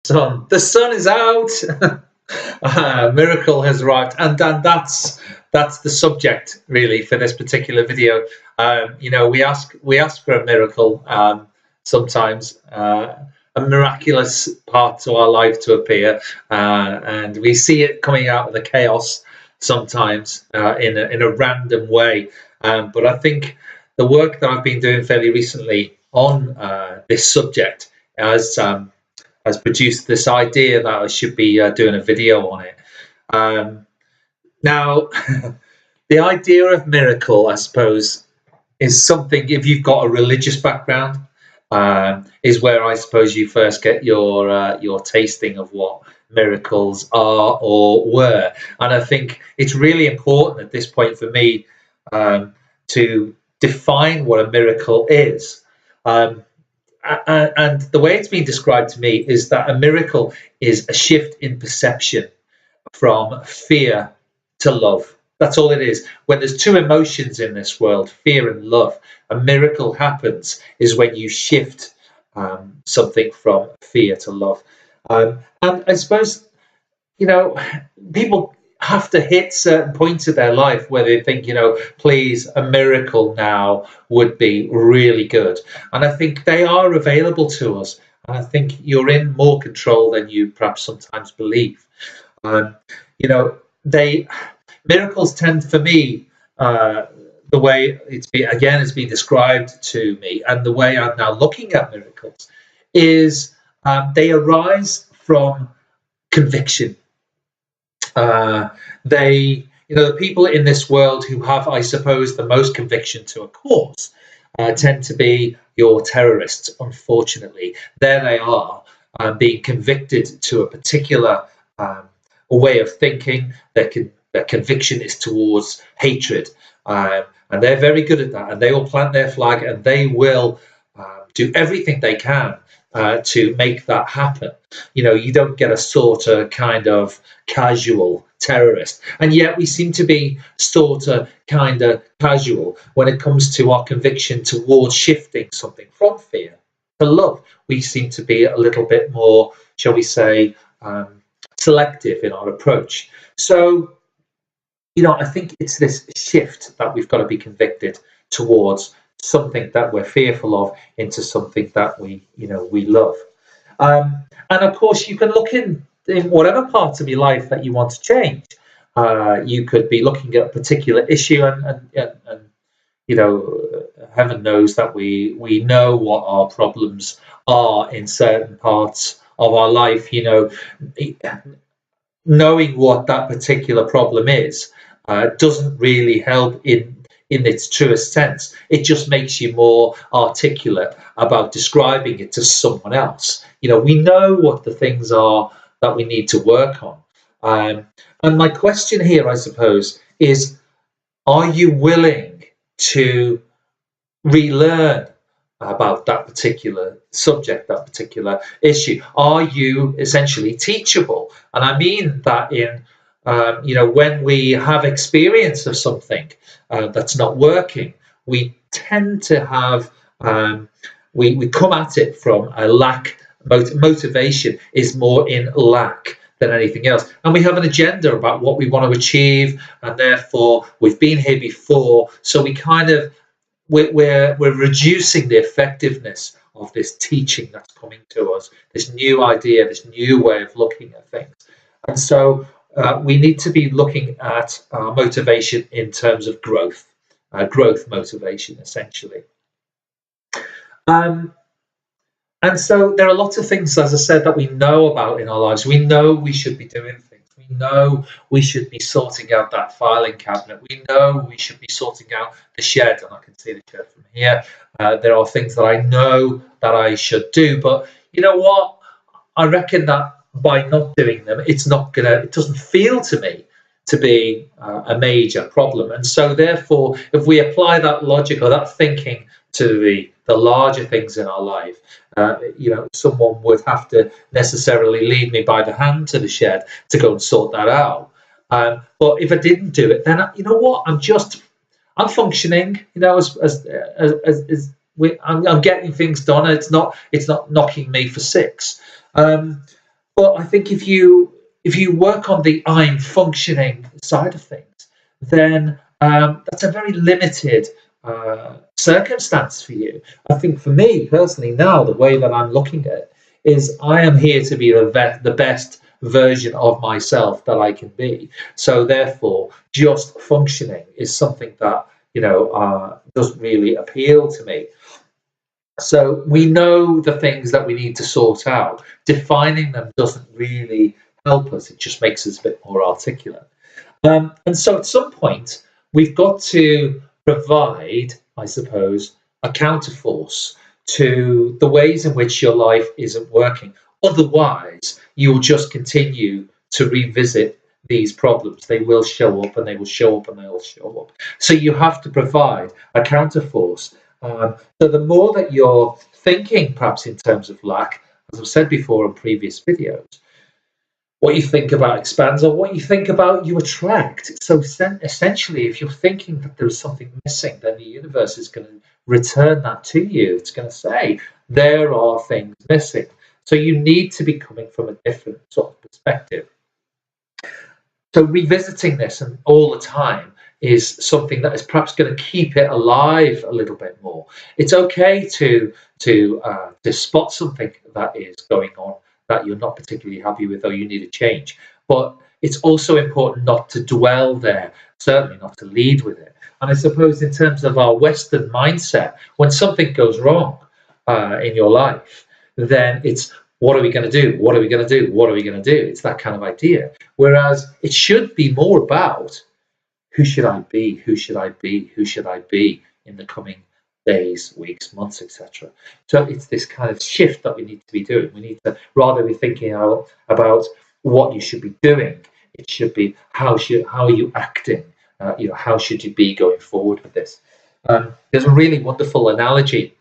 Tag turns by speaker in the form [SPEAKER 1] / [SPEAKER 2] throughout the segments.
[SPEAKER 1] The sun is out. Miracle has arrived, and that's the subject really for this particular video. We ask for a miracle sometimes, a miraculous part to our life to appear, and we see it coming out of the chaos sometimes in a random way. But I think the work that I've been doing fairly recently on this subject has produced this idea that I should be doing a video on it. Now, the idea of miracle, I suppose, is something, if you've got a religious background, is where I suppose you first get your tasting of what miracles are or were. And I think it's really important at this point for me to define what a miracle is. And the way it's been described to me is that a miracle is a shift in perception from fear to love. That's all it is. When there's two emotions in this world, fear and love, a miracle happens is when you shift something from fear to love. And I suppose, people have to hit certain points of their life where they think, please, a miracle now would be really good. And I think they are available to us. And I think you're in more control than you perhaps sometimes believe. Miracles tend, for me, the way it's been described to me, and the way I'm now looking at miracles, is they arise from conviction. The people in this world who have, I suppose, the most conviction to a cause tend to be your terrorists, unfortunately. There they are, being convicted to a particular way of thinking. Their conviction is towards hatred, and they're very good at that, and they will plant their flag, and they will do everything they can to make that happen. You don't get a sort of kind of casual terrorist, and yet we seem to be sort of kind of casual when it comes to our conviction towards shifting something from fear to love. We seem to be a little bit more, shall we say, selective in our approach. So, I think it's this shift that we've got to be convicted towards something that we're fearful of into something that we love. And of course, you can look in whatever parts of your life that you want to change. You could be looking at a particular issue, and heaven knows that we know what our problems are in certain parts of our life. Knowing what that particular problem is doesn't really help in its truest sense. It just makes you more articulate about describing it to someone else. We know what the things are that we need to work on. And my question here, I suppose, is, are you willing to relearn about that particular subject, that particular issue? Are you essentially teachable? And I mean that in, when we have experience of something that's not working, we tend to have, we come at it from a lack. Motivation is more in lack than anything else, and we have an agenda about what we want to achieve, and therefore we've been here before, so we kind of we're reducing the effectiveness of this teaching that's coming to us, this new idea, this new way of looking at things. And so we need to be looking at our motivation in terms of growth motivation, essentially. And so there are lots of things, as I said, that we know about in our lives. We know we should be doing things. We know we should be sorting out that filing cabinet. We know we should be sorting out the shed, and I can see the shed from here. There are things that I know that I should do, but you know what? I reckon that by not doing them, it doesn't feel to me to be a major problem. And so therefore, if we apply that logic or that thinking to the larger things in our life, someone would have to necessarily lead me by the hand to the shed to go and sort that out. But if I didn't do it, then you know what? I'm functioning. I'm getting things done. It's not knocking me for six. But I think if you work on the I'm functioning side of things, then that's a very limited circumstance for you. I think for me personally now, the way that I'm looking at it is I am here to be the best version of myself that I can be. So therefore, just functioning is something that doesn't really appeal to me. So we know the things that we need to sort out. Defining them doesn't really help us. It just makes us a bit more articulate. And so at some point, we've got to provide, I suppose, a counterforce to the ways in which your life isn't working. Otherwise, you'll just continue to revisit these problems. They will show up and they will show up and they'll show up. So you have to provide a counterforce. So the more that you're thinking, perhaps in terms of lack, as I've said before in previous videos, what you think about expands, or what you think about you attract. So essentially, if you're thinking that there's something missing, then the universe is going to return that to you. It's going to say there are things missing. So you need to be coming from a different sort of perspective. So revisiting this and all the time is something that is perhaps going to keep it alive a little bit more. It's okay to spot something that is going on that you're not particularly happy with or you need a change. But it's also important not to dwell there, certainly not to lead with it. And I suppose in terms of our Western mindset, when something goes wrong in your life, then it's what are we going to do? What are we going to do? What are we going to do? It's that kind of idea. Whereas it should be more about who should I be? Who should I be? Who should I be in the coming days, weeks, months, etc. So it's this kind of shift that we need to be doing. We need to rather be thinking about what you should be doing. It should be how are you acting? How should you be going forward with this? There's a really wonderful analogy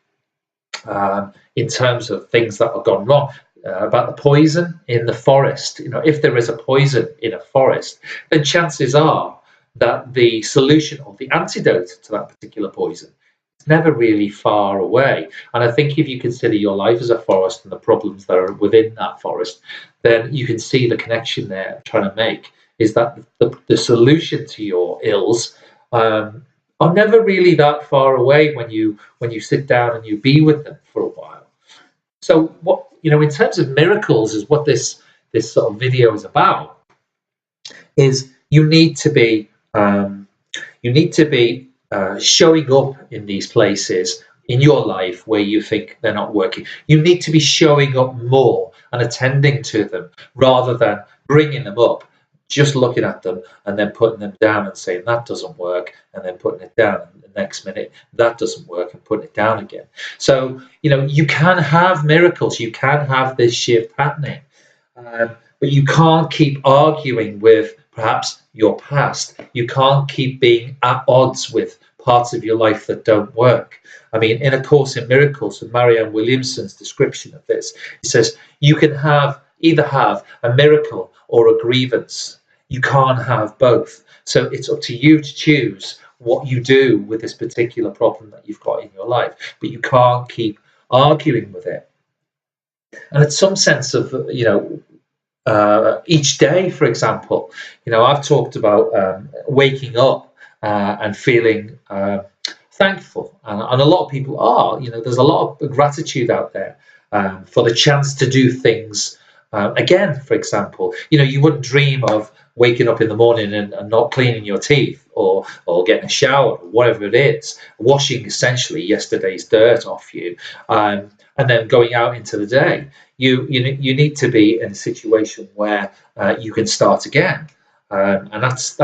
[SPEAKER 1] in terms of things that have gone wrong. About the poison in the forest. If there is a poison in a forest, then chances are that the solution or the antidote to that particular poison is never really far away. And I think if you consider your life as a forest and the problems that are within that forest, then you can see the connection there I'm trying to make is that the solution to your ills are never really that far away when you sit down and you be with them for a while. So what in terms of miracles is what this sort of video is about. Is you need to be showing up in these places in your life where you think they're not working. You need to be showing up more and attending to them rather than bringing them up, just looking at them and then putting them down and saying that doesn't work and then putting it down. The next minute that doesn't work and putting it down again. So you can have miracles, you can have this shift happening, but you can't keep arguing with perhaps your past. You can't keep being at odds with parts of your life that don't work. I mean, in A Course in Miracles, with Marianne Williamson's description of this, it says you can either have a miracle or a grievance. You can't have both. So it's up to you to choose what you do with this particular problem that you've got in your life, but you can't keep arguing with it. And it's some sense of, each day, for example, I've talked about waking up and feeling thankful. And a lot of people are, there's a lot of gratitude out there for the chance to do things again, for example. You wouldn't dream of waking up in the morning and not cleaning your teeth or getting a shower, or whatever it is, washing essentially yesterday's dirt off you, and then going out into the day. You need to be in a situation where you can start again, and that's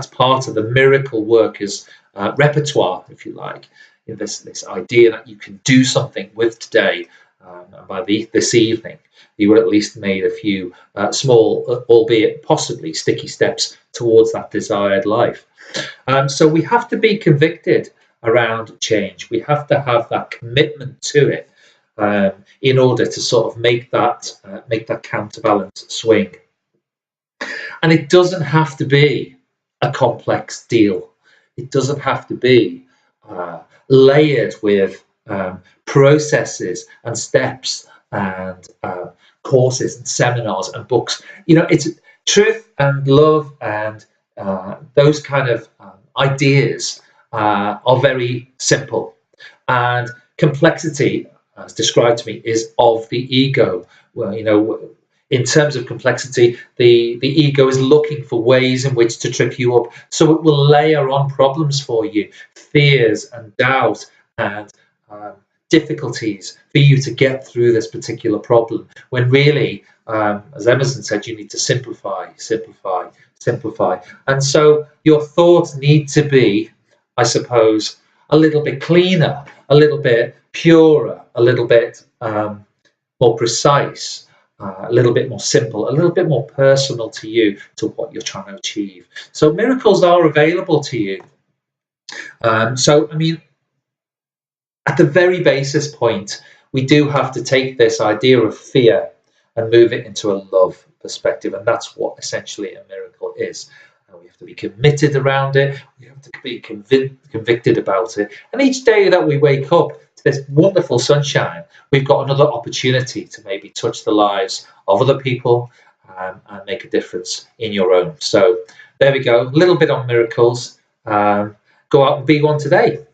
[SPEAKER 1] part of the miracle workers repertoire, if you like. This idea that you can do something with today, and by this evening you would at least made a few small, albeit possibly sticky steps towards that desired life. So we have to be convicted around change. We have to have that commitment to it in order to sort of make that counterbalance swing. And it doesn't have to be a complex deal. It doesn't have to be layered with processes and steps and courses and seminars and books. It's truth and love and those kind of ideas are very simple. And complexity, as described to me, is of the ego. Well, in terms of complexity, the ego is looking for ways in which to trip you up. So it will layer on problems for you, fears and doubt and difficulties for you to get through this particular problem. When really, as Emerson said, you need to simplify, simplify, simplify. And so your thoughts need to be, I suppose, a little bit cleaner, a little bit purer, a little bit more precise, a little bit more simple, a little bit more personal to you, to what you're trying to achieve. So miracles are available to you. So, I mean, at the very basis point, we do have to take this idea of fear and move it into a love perspective. And that's what essentially a miracle is. And we have to be committed around it. We have to be convicted about it. And each day that we wake up to this wonderful sunshine, we've got another opportunity to maybe touch the lives of other people and make a difference in your own. So there we go. A little bit on miracles. Go out and be one today.